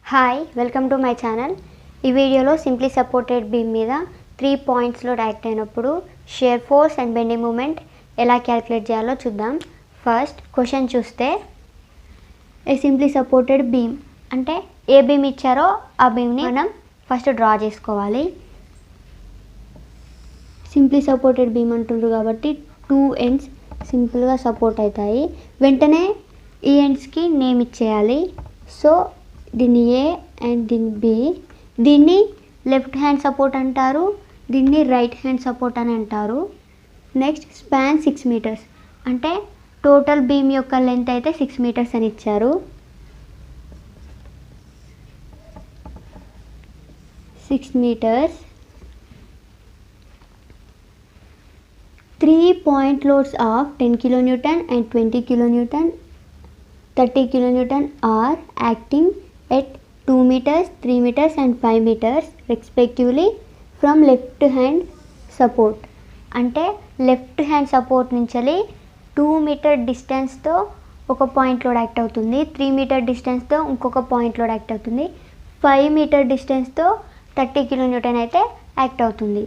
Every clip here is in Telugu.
Hi welcome to my channel. ఈ వీడియోలో సింప్లీ సపోర్టెడ్ బీమ్ మీద 3 పాయింట్స్లో యాక్ట్ అయినప్పుడు shear force and bending moment ఎలా క్యాలిక్యులేట్ చేయాలో చూద్దాం. ఫస్ట్ క్వశ్చన్ చూస్తే ఏ సింప్లీ సపోర్టెడ్ బీమ్ అంటే ఏ బీమ్ ఇచ్చారో ఆ బీమ్ని మనం ఫస్ట్ డ్రా చేసుకోవాలి. సింప్లీ సపోర్టెడ్ బీమ్ అంటున్నారు కాబట్టి 2 ఎండ్స్ సింపుల్గా సపోర్ట్ అవుతాయి. వెంటనే ఈ ఎండ్స్కి నేమ్ ఇచ్చేయాలి. సో దీన్ని ఏ అండ్ దీన్ని బి. దీన్ని లెఫ్ట్ హ్యాండ్ సపోర్ట్ అంటారు, దీన్ని రైట్ హ్యాండ్ సపోర్ట్ అని అంటారు. నెక్స్ట్ స్పాన్ 6 మీటర్స్ అంటే టోటల్ బీమ్ యొక్క లెంత్ అయితే 6 మీటర్స్ అని ఇచ్చారు. 6 metres. 3 point loads of 10 kilonewton and 20 kilonewton 30 kilonewton are acting at 2 meters, 3 meters and 5 meters respectively from left hand support. అంటే లెఫ్ట్ హ్యాండ్ సపోర్ట్ నుంచి 2 మీటర్ డిస్టెన్స్తో ఒక పాయింట్ లోడ్ యాక్ట్ అవుతుంది, 3 మీటర్ డిస్టెన్స్తో ఇంకొక పాయింట్ లోడ్ యాక్ట్ అవుతుంది, 5 మీటర్ డిస్టెన్స్తో 30 కిలోన్యూటన్ అయితే యాక్ట్ అవుతుంది.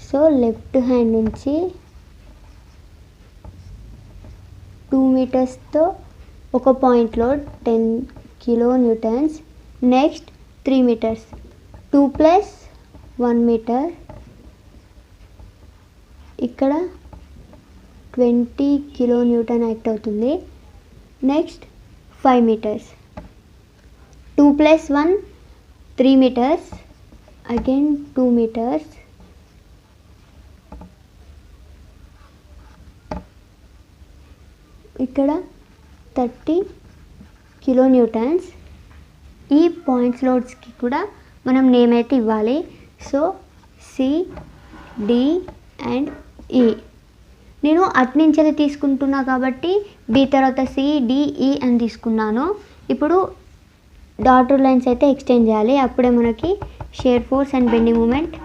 సో లెఫ్ట్ హ్యాండ్ నుంచి 2 మీటర్స్తో ఒక point load 10 kilonewtons. Next 3 metres 2 plus 1 metre, ఇక్కడ 20 కిలోన్యూటన్ యాక్ట్ అవుతుంది. Next 5 metres 2 plus 1 3 metres, again 2 metres, ఇక్కడ 30 కిలోన్యూటన్స్. ఈ పాయింట్స్ లోడ్స్కి కూడా మనం నేమ్ అయితే ఇవ్వాలి. సో సి, డి అండ్ ఈ. నేను అట్నుంచి తీసుకుంటున్నా కాబట్టి బి తర్వాత సి, డి, ఈ అని తీసుకున్నాను. ఇప్పుడు డాటర్ లైన్స్ అయితే ఎక్స్టెండ్ చేయాలి, అప్పుడే మనకి shear force and bending moment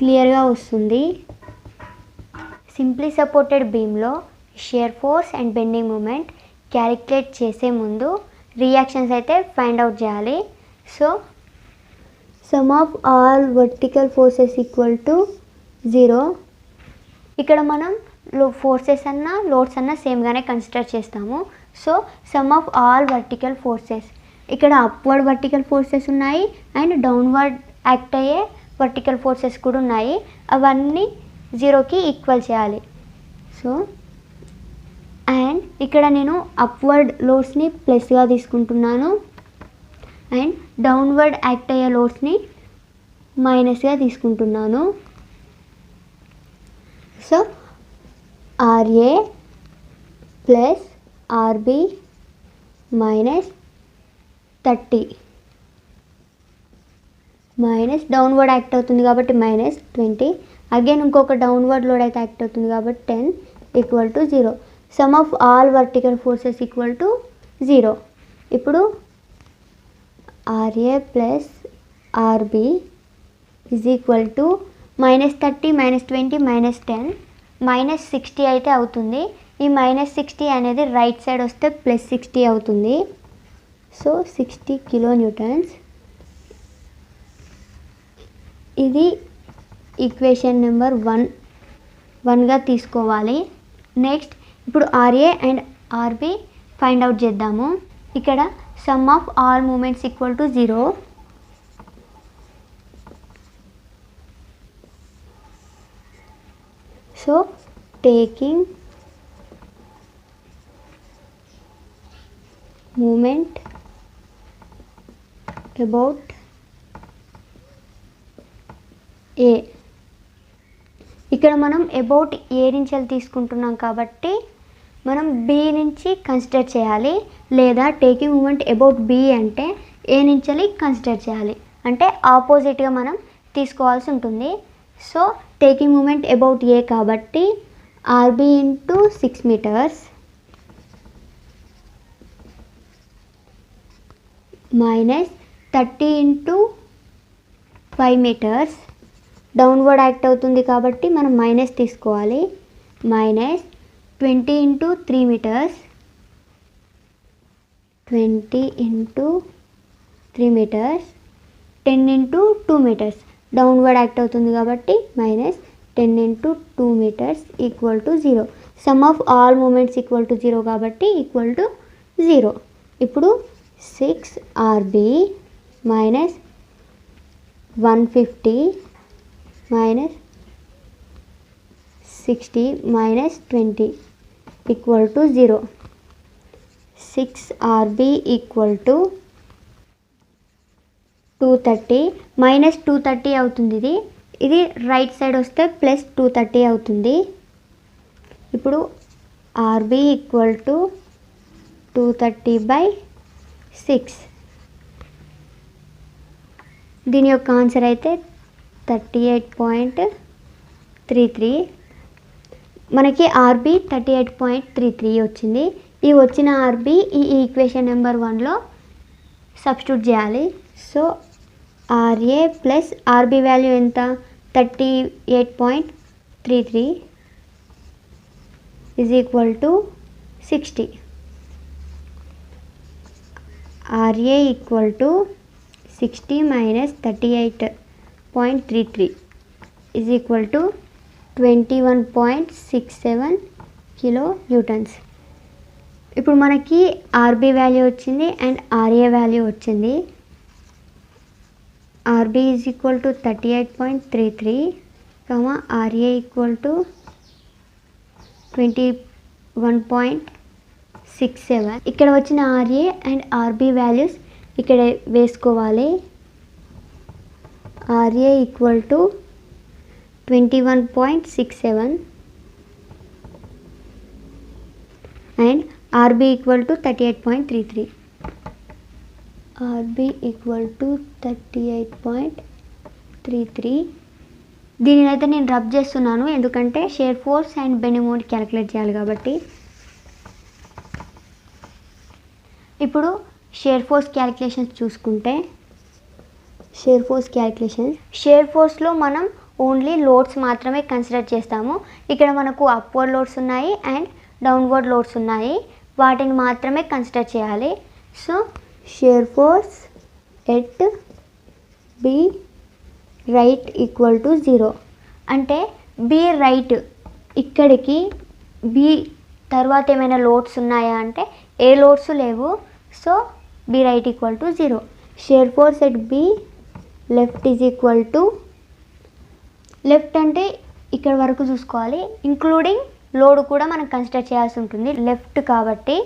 క్లియర్గా వస్తుంది. సింప్లీ సపోర్టెడ్ బీమ్లో shear force and bending moment calculate చేసే ముందు రియాక్షన్స్ అయితే ఫైండ్ అవుట్ చేయాలి. So sum of all vertical forces equal to 0. ఇక్కడ మనం ఫోర్సెస్ అన్న లోడ్స్ అన్న సేమ్గానే కన్సిడర్ చేస్తాము. So sum of all vertical forces, ఇక్కడ అప్వర్డ్ వర్టికల్ ఫోర్సెస్ ఉన్నాయి అండ్ డౌన్వర్డ్ యాక్ట్ అయ్యే వర్టికల్ ఫోర్సెస్ కూడా ఉన్నాయి. అవన్నీ 0కి ఈక్వల్ చేయాలి. సో అండ్ ఇక్కడ నేను అప్వర్డ్ లోడ్స్ని ప్లస్గా తీసుకుంటున్నాను అండ్ డౌన్వర్డ్ యాక్ట్ అయ్యే లోడ్స్ని మైనస్గా తీసుకుంటున్నాను. So RA plus RB minus 30 minus downward act అవుతుంది కాబట్టి మైనస్ 20, అగైన్ ఇంకొక డౌన్వర్డ్ లోడ్ అయితే యాక్ట్ అవుతుంది కాబట్టి 10 equal to 0. Sum of all vertical forces equal to 0. ఇప్పుడు RA plus RB is equal to minus 30 minus 20 minus 10 minus 60 అయితే అవుతుంది. ఈ మైనస్ 60 అనేది రైట్ సైడ్ వస్తే ప్లస్ 60 అవుతుంది. So 60 kilonewtons. ఇది ఈక్వేషన్ నెంబర్ 1గా తీసుకోవాలి. నెక్స్ట్ ఇప్పుడు RA and RB find out చేద్దాము. ఇక్కడ sum of all moments equal to 0. So taking moment about A, ఇక్కడ మనం అబౌట్ ఏ నుంచి తీసుకుంటున్నాం కాబట్టి మనం బి నుంచి కన్సిడర్ చేయాలి, లేదా టేకింగ్ మూమెంట్ అబౌట్ బి అంటే ఏ నుంచి కన్సిడర్ చేయాలి, అంటే ఆపోజిట్గా మనం తీసుకోవాల్సి ఉంటుంది. So taking moment about A కాబట్టి R B into 6 metres minus 30 into 5 metres, downward act అవుతుంది కాబట్టి మనం మైనస్ తీసుకోవాలి, minus 20 into 3 metres 20 into 3 meters, 10 into 2 meters downward act అవుతుంది కాబట్టి minus 10 into 2 meters equal to 0. Sum of all moments equal to 0 కాబట్టి ఈక్వల్ టు 0. ఇప్పుడు 6 RB minus 150 minus 60 minus 20 equal to 0. 6 RB equal to 230 minus 230 అవుతుంది. ఇది రైట్ సైడ్ వస్తే ప్లస్ 230 అవుతుంది. ఇప్పుడు RB ఈక్వల్ టు 230/6. దీని యొక్క ఆన్సర్ అయితే 38.33. మనకి RB 38.33 వచ్చింది. ఈ వచ్చిన RB ఈ ఈక్వేషన్ నెంబర్ 1లో సబ్స్టిట్యూట్ చేయాలి. So RA plus RB value ఎంత 38.33 is equal to 60. RA equal to 60 minus 38.33 is equal to 21.67 kilo Newton's. ఇప్పుడు మనకి RB వాల్యూ వచ్చింది అండ్ RA వాల్యూ వచ్చింది. RB is equal to 38.33, RA equal to 21.67. ఇక్కడ వచ్చిన RA అండ్ RB వాల్యూస్ ఇక్కడ వేసుకోవాలి. RA equal to 21.67 and RB equal to 38.33. RB equal to 38.33. దీనిని అయితే నేను రబ్ చేస్తున్నాను ఎందుకంటే shear force and bending moment calculate చేయాలి కాబట్టి. ఇప్పుడు షేర్ ఫోర్స్ క్యాలిక్యులేషన్స్ చూసుకుంటే షేర్ ఫోర్స్లో మనం ఓన్లీ లోడ్స్ మాత్రమే కన్సిడర్ చేస్తాము. ఇక్కడ మనకు అప్వర్డ్ లోడ్స్ ఉన్నాయి అండ్ డౌన్వర్డ్ లోడ్స్ ఉన్నాయి, వాటిని మాత్రమే కన్సిడర్ చేయాలి. So shear force at B right equal to 0 అంటే బి రైట్ ఇక్కడికి బి తర్వాత ఏమైనా లోడ్స్ ఉన్నాయా అంటే ఏ లోడ్స్ లేవు. So B right equal to 0. Shear force at B left is equal to, left అంటే ఇక్కడ వరకు చూసుకోవాలి, ఇంక్లూడింగ్ లోడ్ కూడా మనం కన్సిడర్ చేయాల్సి ఉంటుంది లెఫ్ట్ కాబట్టి.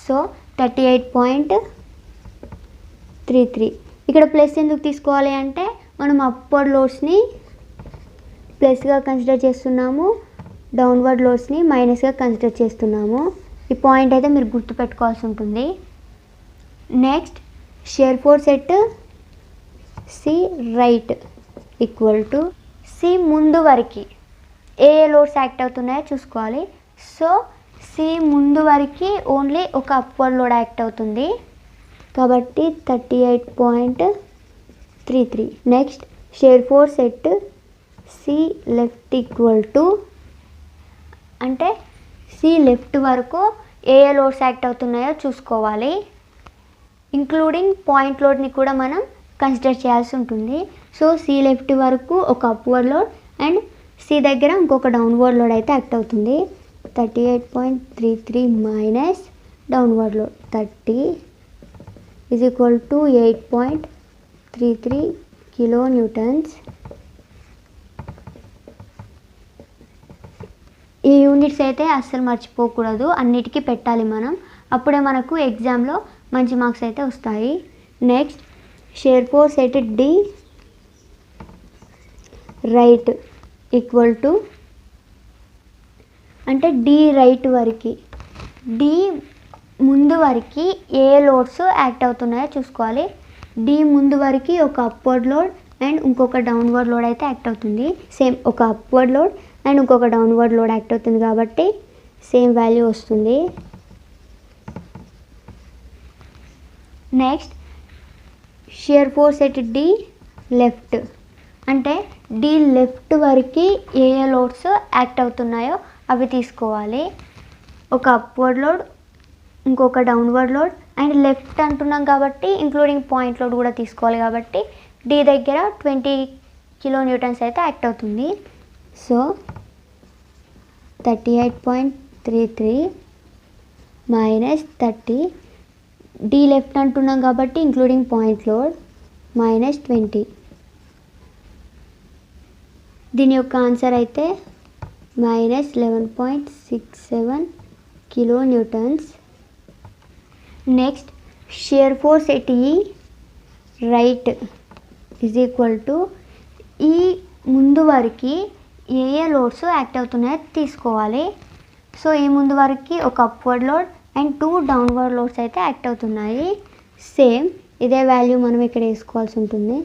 సో 38.33. ఇక్కడ ప్లస్ ఎందుకు తీసుకోవాలి అంటే మనం అప్వర్డ్ లోడ్స్ని ప్లస్గా కన్సిడర్ చేస్తున్నాము, డౌన్వర్డ్ లోడ్స్ని మైనస్గా కన్సిడర్ చేస్తున్నాము. ఈ పాయింట్ అయితే మీరు గుర్తుపెట్టుకోవాల్సి ఉంటుంది. Next shear force at C right equal to, C ముందు వరకు ఏ లోడ్స్ యాక్ట్ అవుతున్నాయో చూసుకోవాలి. సో సి ముందు వరకు ఓన్లీ ఒక అప్వర్డ్ లోడ్ యాక్ట్ అవుతుంది కాబట్టి 38.33. Next shear force at C left equal to, అంటే సి లెఫ్ట్ వరకు ఏ లోడ్స్ యాక్ట్ అవుతున్నాయో చూసుకోవాలి, ఇంక్లూడింగ్ పాయింట్ లోడ్ని కూడా మనం కన్సిడర్ చేయాల్సి ఉంటుంది. సో సి లెఫ్ట్ వరకు ఒక అప్వర్డ్ లోడ్ అండ్ సి దగ్గర ఇంకొక డౌన్వర్డ్ లోడ్ అయితే యాక్ట్ అవుతుంది. 38.33 minus downward load 30 is equal to 8.33 kilo Newton's. ఈ యూనిట్స్ అయితే అస్సలు మర్చిపోకూడదు, అన్నిటికీ పెట్టాలి మనం, అప్పుడే మనకు ఎగ్జామ్లో మంచి మార్క్స్ అయితే వస్తాయి. Next shear force at D right equal to, అంటే డి రైట్ వరకు డి ముందు వరకు ఏ లోడ్స్ యాక్ట్ అవుతున్నాయో చూసుకోవాలి. డి ముందు వరకు ఒక అప్వర్డ్ లోడ్ అండ్ ఇంకొక డౌన్వర్డ్ లోడ్ అయితే యాక్ట్ అవుతుంది. సేమ్ ఒక అప్వర్డ్ లోడ్ అండ్ ఇంకొక డౌన్వర్డ్ లోడ్ యాక్ట్ అవుతుంది కాబట్టి సేమ్ వాల్యూ వస్తుంది. Next shear force at D left, అంటే డి లెఫ్ట్ వరకు ఏ లోడ్స్ యాక్ట్ అవుతున్నాయో అవి తీసుకోవాలి. ఒక అప్వర్డ్ లోడ్, ఇంకొక డౌన్వర్డ్ లోడ్ అండ్ లెఫ్ట్ అంటున్నాం కాబట్టి ఇంక్లూడింగ్ పాయింట్ లోడ్ కూడా తీసుకోవాలి కాబట్టి డి దగ్గర 20 కిలో న్యూటన్స్ అయితే యాక్ట్ అవుతుంది. సో 38.33 మైనస్ 30, డి లెఫ్ట్ అంటున్నాం కాబట్టి ఇంక్లూడింగ్ పాయింట్ లోడ్ మైనస్ 20. దీని యొక్క ఆన్సర్ అయితే minus 11.67 kilo newtons. Next shear force at ఈ రైట్ ఈజ్ ఈక్వల్ టు ఈ ముందు వరకు ఏ లోడ్స్ యాక్ట్ అవుతున్నాయో తీసుకోవాలి. సో ఈ ముందు వరకు ఒక upward load and 2 downward loads అయితే యాక్ట్ అవుతున్నాయి. సేమ్ ఇదే వాల్యూ మనం ఇక్కడ వేసుకోవాల్సి ఉంటుంది.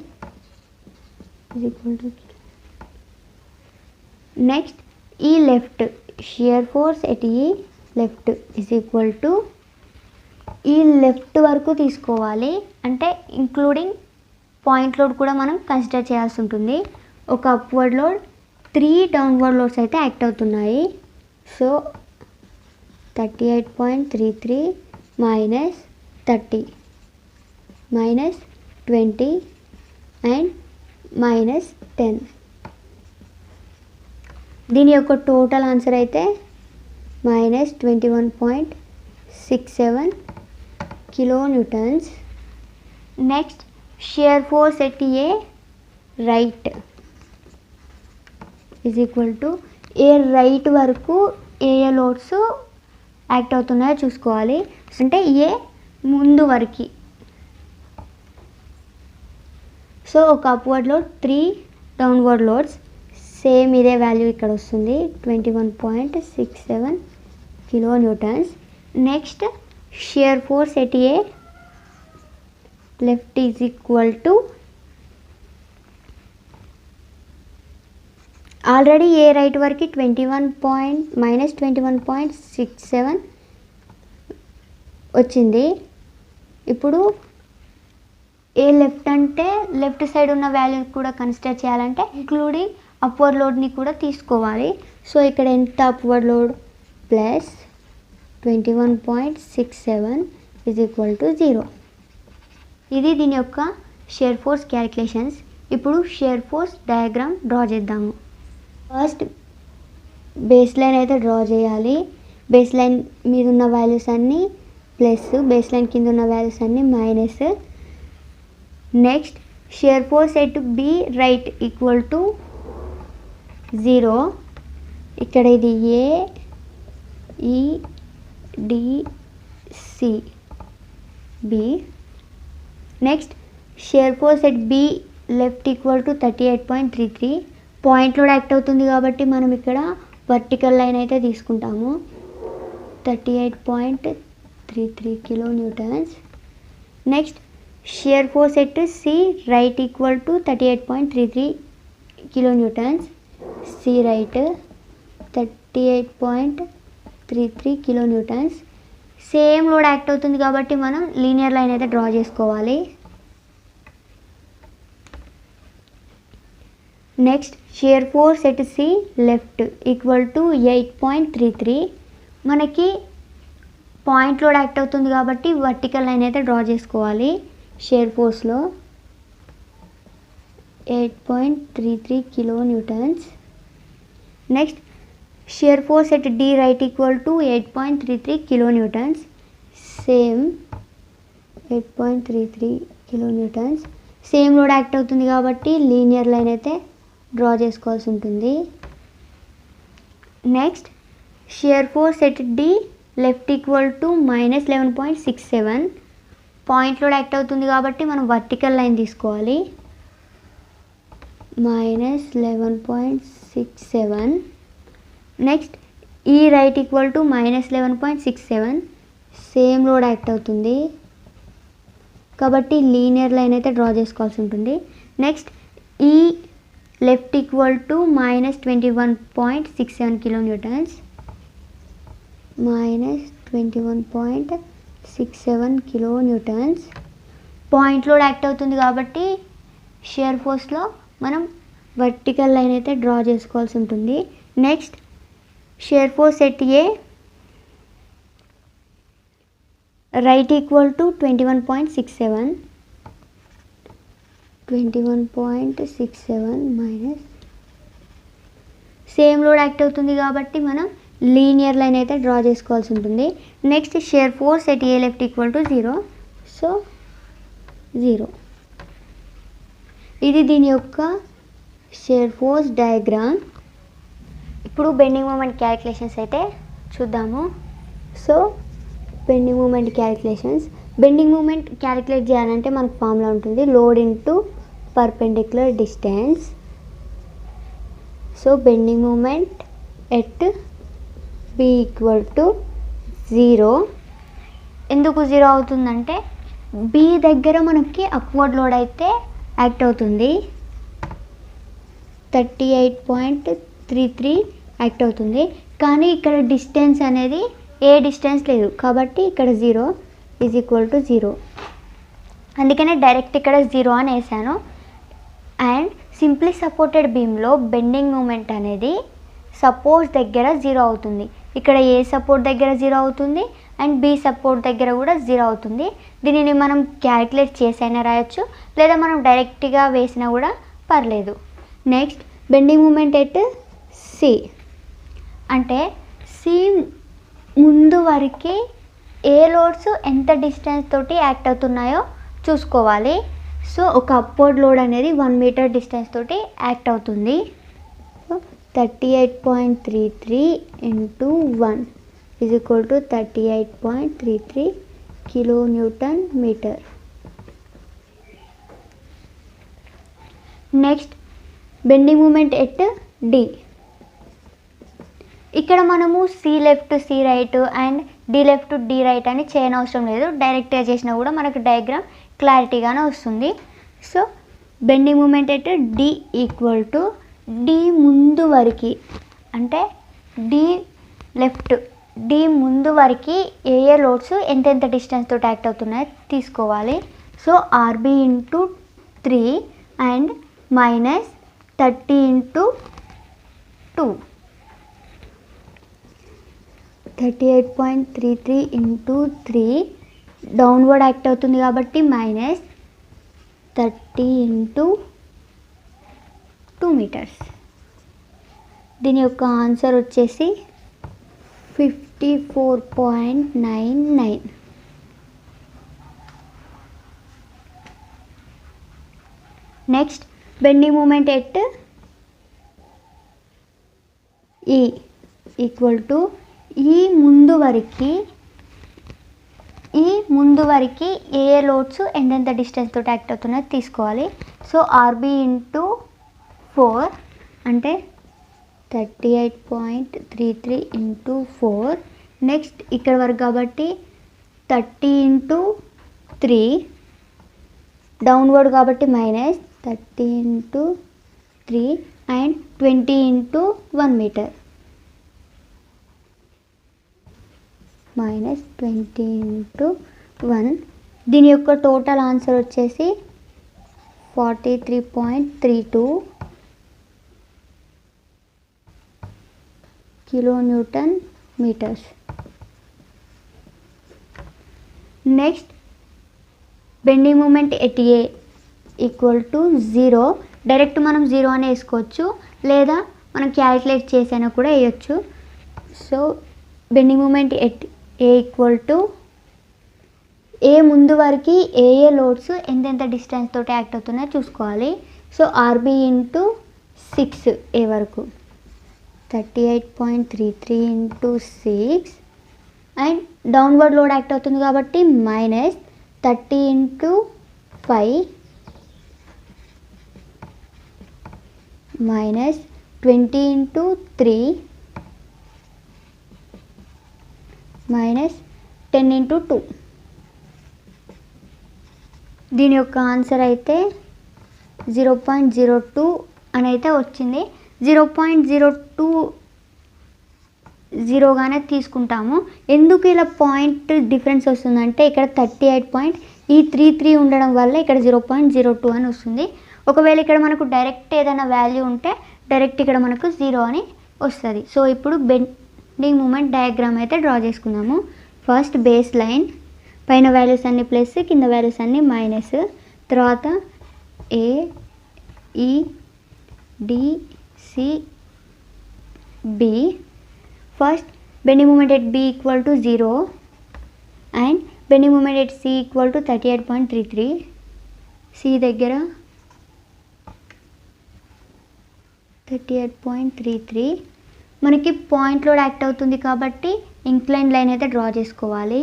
నెక్స్ట్ ఈ లెఫ్ట్ షియర్ ఫోర్స్ ఎట్ ఈ లెఫ్ట్ ఈజ్ ఈక్వల్ టు ఈ లెఫ్ట్ వరకు తీసుకోవాలి, అంటే ఇంక్లూడింగ్ పాయింట్ లోడ్ కూడా మనం కన్సిడర్ చేయాల్సి ఉంటుంది. ఒక అప్వర్డ్ లోడ్ 3 డౌన్వర్డ్ లోడ్స్ అయితే యాక్ట్ అవుతున్నాయి. So 38.33 minus 30 minus 20 and minus 10. దీని యొక్క టోటల్ ఆన్సర్ అయితే minus 21.67 kilo newtons. Next shear force at A right is equal to A right వరకు ఏ లోడ్స్ యాక్ట్ అవుతున్నాయో చూసుకోవాలి, అంటే ఏ ముందు వరకు. సో ఒక upward load 3 downward loads, same ఇదే వాల్యూ ఇక్కడ వస్తుంది 21.67 kilo newtons. Next shear force at A left is equal to already A right వరకు మైనస్ 21.67 వచ్చింది. ఇప్పుడు ఏ లెఫ్ట్ అంటే లెఫ్ట్ సైడ్ ఉన్న వాల్యూ కూడా కన్సిడర్ చేయాలంటే ఇంక్లూడింగ్ అప్వర్డ్ లోడ్ని కూడా తీసుకోవాలి. సో ఇక్కడ ఎంత upward load plus 21.67 is equal to 0. ఇది దీని యొక్క షియర్ ఫోర్స్ క్యాలిక్యులేషన్స్. ఇప్పుడు షియర్ ఫోర్స్ డయాగ్రామ్ డ్రా చేద్దాము. ఫస్ట్ బేస్ లైన్ అయితే డ్రా చేయాలి. బేస్ లైన్ మీద ఉన్న వాల్యూస్ అన్నీ ప్లస్, బేస్ లైన్ కింద ఉన్న వాల్యూస్ అన్నీ minus. Next shear force at B right equal to 0. ఇక్కడ ఇది A E D C B. Next shear force at B left equal to 38.33. Point load act అవుతుంది కాబట్టి మనం ఇక్కడ వర్టికల్ లైన్ అయితే తీసుకుంటాము 38.33 kilo newtons. Next shear force at C right equal to 38.33 kilo newtons. C right 38.33 kilo newtons. Same load act అవుతుంది కాబట్టి మనం లీనియర్ లైన్ అయితే డ్రా చేసుకోవాలి. Next shear force at C left equal to 8.33. మనకి పాయింట్ లోడ్ యాక్ట్ అవుతుంది కాబట్టి వర్టికల్ లైన్ అయితే డ్రా చేసుకోవాలి. షియర్ ఫోర్స్లో 8.33 kilo newtons. Next shear force at D right equal to 8.33 kilo newtons. Same 8.33 kilo newtons. Same load act అవుతుంది కాబట్టి లీనియర్ లైన్ అయితే డ్రా చేసుకోవాల్సి ఉంటుంది. Next shear force at D left equal to minus 11.67. Point load act అవుతుంది కాబట్టి మనం వర్టికల్ లైన్ తీసుకోవాలి మైనస్ 11.67. నెక్స్ట్ ఈ right equal to minus 11.67. Same load act అవుతుంది కాబట్టి లీనియర్ లైన్ అయితే డ్రా చేసుకోవాల్సి ఉంటుంది. నెక్స్ట్ ఈ left equal to minus 21.67 kilo Newton's. Minus 21.67 kilo Newton's. Point load act అవుతుంది కాబట్టి షియర్ ఫోర్స్లో మనం వర్టికల్ లైన్ అయితే డ్రా చేసుకోవాల్సి ఉంటుంది. Next shear force at A right equal to 21.67, 21.67 minus same load act అవుతుంది కాబట్టి మనం లీనియర్ లైన్ అయితే డ్రా చేసుకోవాల్సి ఉంటుంది. Next shear force at A left equal to 0, so 0. ఇది దీని యొక్క షేర్ ఫోర్స్ డయాగ్రామ్. ఇప్పుడు బెండింగ్ మూమెంట్ క్యాలిక్యులేషన్స్ అయితే చూద్దాము. So bending moment calculations, bending moment calculate చేయాలంటే మనకు ఫార్ములా ఉంటుంది, load into perpendicular distance. So bending moment at B equal to 0. ఎందుకు 0 అవుతుందంటే బి దగ్గర మనకి అప్వర్డ్ లోడ్ అయితే యాక్ట్ అవుతుంది, 38.33 యాక్ట్ అవుతుంది. కానీ ఇక్కడ డిస్టెన్స్ అనేది ఏ డిస్టెన్స్ లేదు కాబట్టి ఇక్కడ 0 ఈజ్ ఈక్వల్ టు 0. అందుకనే డైరెక్ట్ ఇక్కడ 0 అని వేసాను. అండ్ సింప్లీ సపోర్టెడ్ బీమ్లో బెండింగ్ మూమెంట్ అనేది సపోర్ట్ దగ్గర 0 అవుతుంది. ఇక్కడ ఏ సపోర్ట్ దగ్గర 0 అవుతుంది అండ్ బి సపోర్ట్ దగ్గర కూడా 0 అవుతుంది. దీనిని మనం క్యాలిక్యులేట్ చేసైనా రాయొచ్చు, లేదా మనం డైరెక్ట్గా వేసినా కూడా పర్లేదు. Next bending moment at C, అంటే సి ముందు వరకు ఏ లోడ్స్ ఎంత డిస్టెన్స్ తోటి యాక్ట్ అవుతున్నాయో చూసుకోవాలి. సో ఒక అప్వర్డ్ లోడ్ అనేది 1 మీటర్ డిస్టెన్స్ తోటి యాక్ట్ అవుతుంది. 38.33 into 1 is equal to 38.33 kilo newton metre. Next bending moment at D, ఇక్కడ మనము C left C right and D left D right అని చేయనవసరం లేదు, డైరెక్ట్గా చేసినా కూడా మనకు డయాగ్రామ్ క్లారిటీగానే వస్తుంది. So bending moment at D equal to D ముందు వరకు, అంటే డి లెఫ్ట్ డి ముందు వరకు ఏ లోడ్స్ ఎంతెంత డిస్టెన్స్ తోటి యాక్ట్ అవుతున్నాయో తీసుకోవాలి. So RB into 3 and minus 30 into 2, 38.33 into 3 downward act అవుతుంది కాబట్టి మైనస్ 30 ఇంటూ 2 మీటర్స్. దీని యొక్క ఆన్సర్ వచ్చేసి 54.99. నెక్స్ట్ బెండింగ్ మూమెంట్ ఎట్ ఈ ఈక్వల్ టు ఈ ముందు వరకు ఏ లోడ్స్ ఎంతెంత డిస్టెన్స్ తోటి యాక్ట్ అవుతున్నాయో తీసుకోవాలి. సో ఆర్బి ఇంటూ 4 అంటే 38.33 ఇంటూ 4. నెక్స్ట్ ఇక్కడ వరకు కాబట్టి 30 ఇంటూ 3 డౌన్వర్డ్ కాబట్టి minus 30 into 3 and 20 into 1 metre minus 20 into 1. దీని యొక్క టోటల్ ఆన్సర్ వచ్చేసి 43.32 kilo newton metres. Next bending moment at A equal to 0. Direct మనం 0 అని వేసుకోవచ్చు, లేదా మనం క్యాలిక్యులేట్ చేసైనా కూడా వేయచ్చు. So bending moment at A equal to A ముందు వరకు ఏ లోడ్స్ ఎంతెంత డిస్టెన్స్ తోటి యాక్ట్ అవుతున్నాయో చూసుకోవాలి. సో ఆర్బి ఇంటూ 6 ఏ వరకు 38.33 into 6 and downward load act అవుతుంది కాబట్టి minus 30 into 5 minus 20 into 3 minus 10 into 2. దీని యొక్క ఆన్సర్ అయితే 0.02 అని అయితే వచ్చింది. 0.020గానే తీసుకుంటాము. ఎందుకు ఇలా పాయింట్ డిఫరెన్స్ వస్తుందంటే ఇక్కడ 38.33 ఉండడం వల్ల ఇక్కడ 0.02 అని వస్తుంది. ఒకవేళ ఇక్కడ మనకు డైరెక్ట్ ఏదైనా వాల్యూ ఉంటే డైరెక్ట్ ఇక్కడ మనకు 0 అని వస్తుంది. సో ఇప్పుడు బెండింగ్ మూమెంట్ డయాగ్రామ్ అయితే డ్రా చేసుకుందాము. ఫస్ట్ బేస్ లైన్ పైన వాల్యూస్ అన్ని ప్లస్, కింద వాల్యూస్ అన్ని మైనస్. తర్వాత A E D C B. First bending moment at B equal to 0 and bending moment at C equal to 38.33. C దగ్గర 38.33. మనకి పాయింట్ లోడ్ యాక్ట్ అవుతుంది కాబట్టి ఇంక్లైన్ లైన్ అయితే డ్రా చేసుకోవాలి.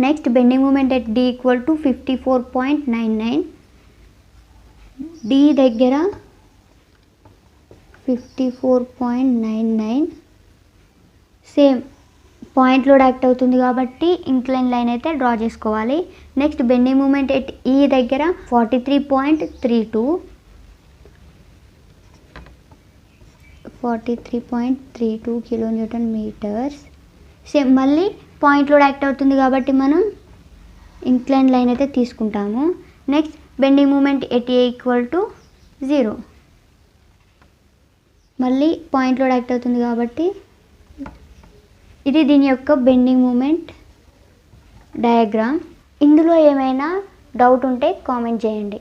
Next bending moment at D equal to 54.99. D దగ్గర 54.99. సేమ్ పాయింట్ లోడ్ యాక్ట్ అవుతుంది కాబట్టి ఇంక్లైన్ లైన్ అయితే డ్రా చేసుకోవాలి. Next bending moment at E దగ్గర 43.32. 43.32 కిలోన్యూటన్ మీటర్స్. సేమ్ మళ్ళీ పాయింట్ లోడ్ యాక్ట్ అవుతుంది కాబట్టి మనం ఇంక్లైన్ లైన్ అయితే తీసుకుంటాము. Next bending moment at A equal to 0. మళ్ళీ పాయింట్ లోడ్ యాక్ట్ అవుతుంది కాబట్టి ఇది దీని యొక్క బెండింగ్ మూమెంట్ డయాగ్రామ్. ఇందులో ఏమైనా డౌట్ ఉంటే కామెంట్ చేయండి.